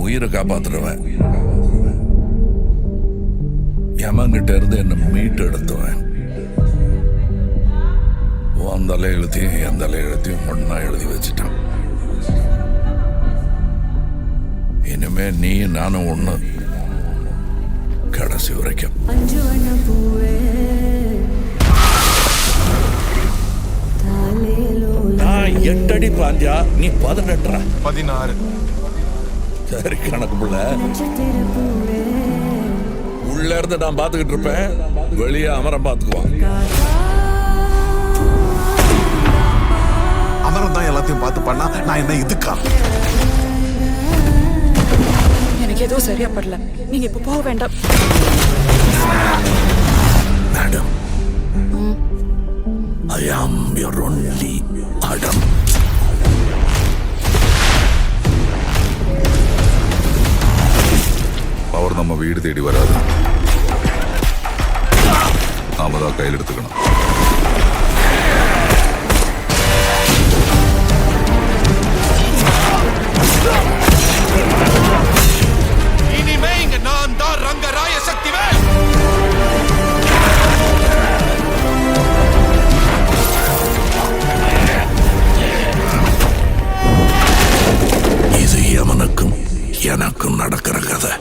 உயிரை காப்பாத்துறவன், யமன்கிட்ட இருந்து என்ன மீட்டு எடுத்துவேன். உன் தலையெழுத்தையும் என் தலையெழுத்தையும் ஒன்னா எழுதி வச்சுட்டான். இனிமே நீ நானும் ஒண்ணு, கடைசி வரைக்கும். நான் 8 அடி பாஞ்சா நீ 18. 16. சரி கணக்கு புள்ள. உள்ள இருந்து நான் பாத்துக்கிட்டு இருப்பேன், வெளியே அமரம் பாத்துக்குவான். அமரம் தான் எல்லாத்தையும் பார்த்து பண்ணா நான் என்ன இதுக்கா? எனக்கு எதுவும் சரியா படல, நீங்க இப்ப போக வேண்டாம். Madam, I am your only Adam. அவர் நம்ம வீடு தேடி வராது, நாம தான் கையில் எடுத்துக்கணும். இனிமே இங்க நான் தான் ரங்கராய சக்திவேல். இது எவனுக்கும் எனக்கும் நடக்கிற கதை.